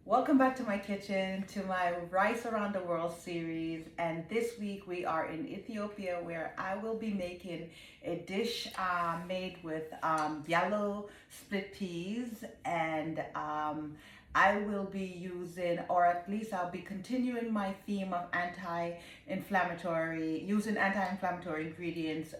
Welcome back to my kitchen, to my Rice Around the World series. And this week we are in Ethiopia, where I will be making a dish made with yellow split peas. And I will be using, or at least I'll be continuing my theme of using anti-inflammatory ingredients.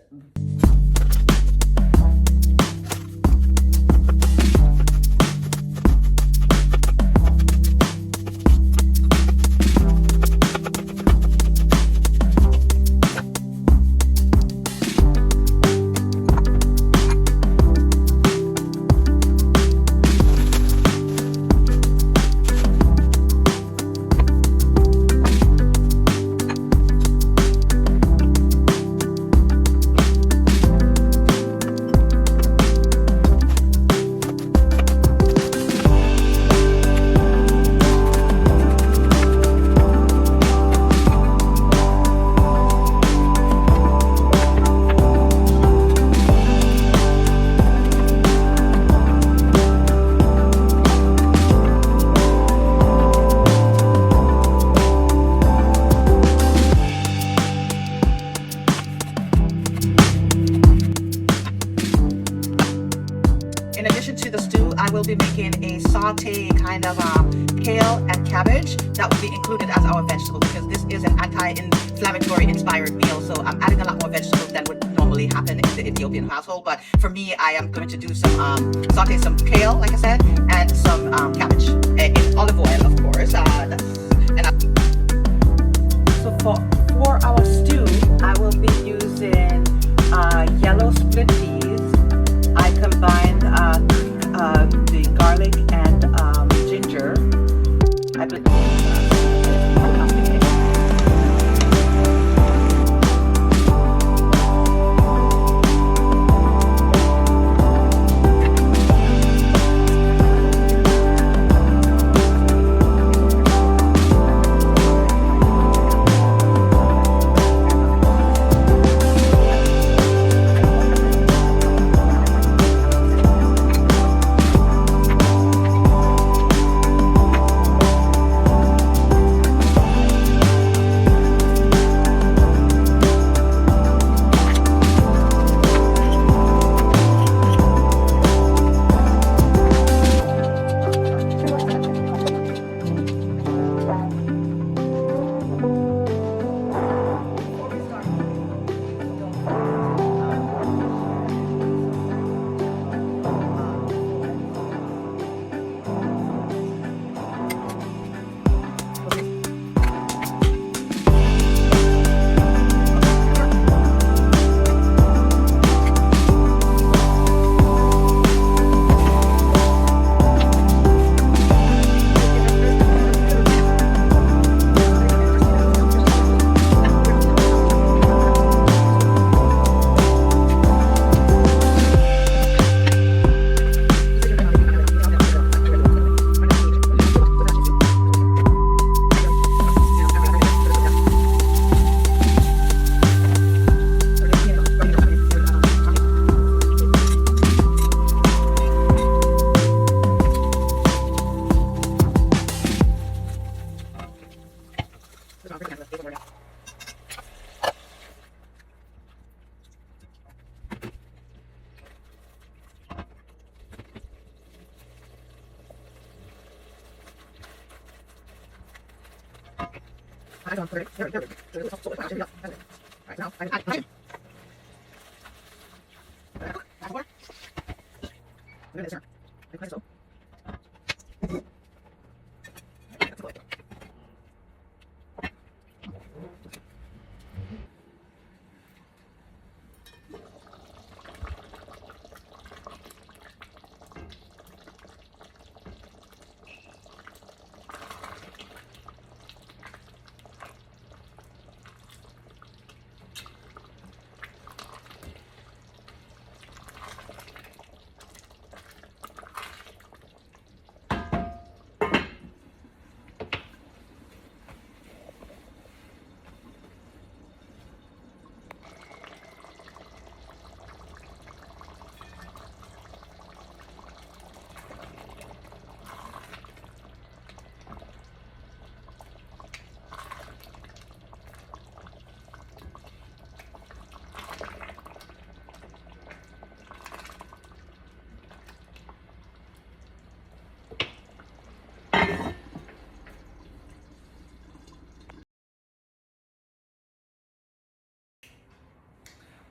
In addition to the stew, I will be making a saute kind of kale and cabbage that will be included as our vegetable, because this is an anti-inflammatory inspired meal. So I'm adding a lot more vegetables than would normally happen in the Ethiopian household. But for me, I am going to do some saute some kale, like I said, and some cabbage in olive oil, of course. So for our stew, I will be using yellow split peas. I combined the garlic and ginger. I put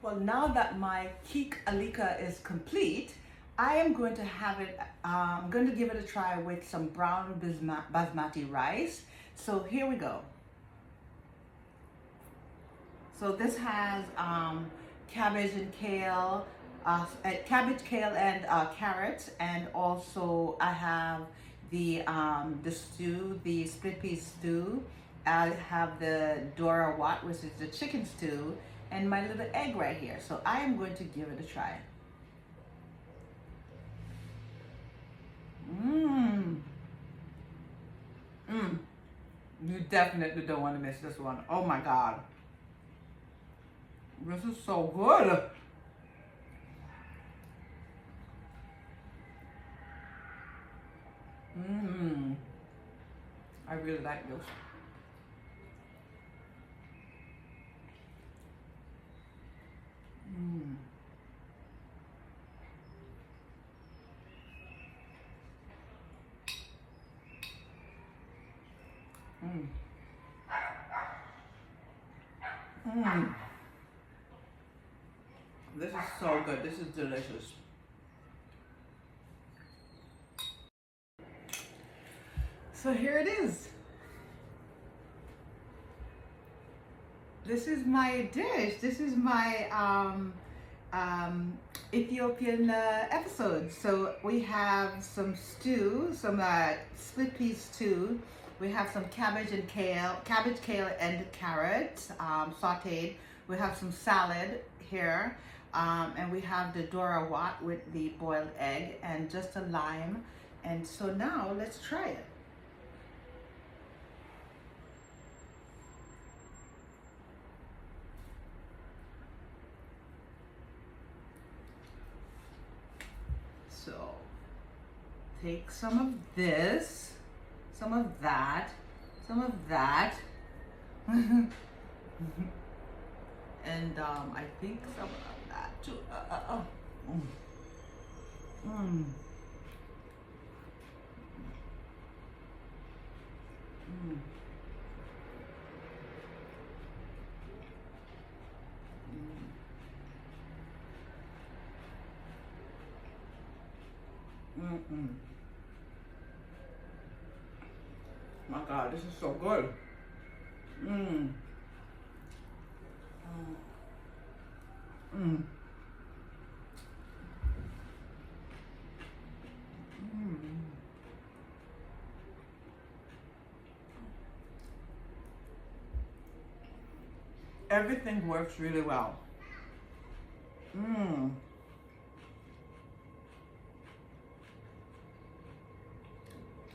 Well, now that my keek Alicha is complete, I am going to have it, I'm going to give it a try with some brown basmati rice. So here we go. So this has cabbage and kale, kale and carrots, and also I have the stew, the split pea stew. I have the Doro Wot, which is the chicken stew, and my little egg right here. So I am going to give it a try. You definitely don't want to miss this one. Oh my God. This is so good. I really like this. This is so good. This is delicious. So here it is. This is my dish. This is my Ethiopian episode. So we have some stew, some split pea stew. We have some cabbage, kale, and carrots sauteed. We have some salad here, and we have the Doro Wot with the boiled egg and just a lime. And so now let's try it. So take some of this, some of that, some of that, and I think some of that too. My God, this is so good. Everything works really well.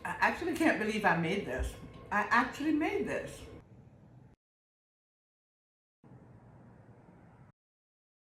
I actually can't believe I made this. I actually made this.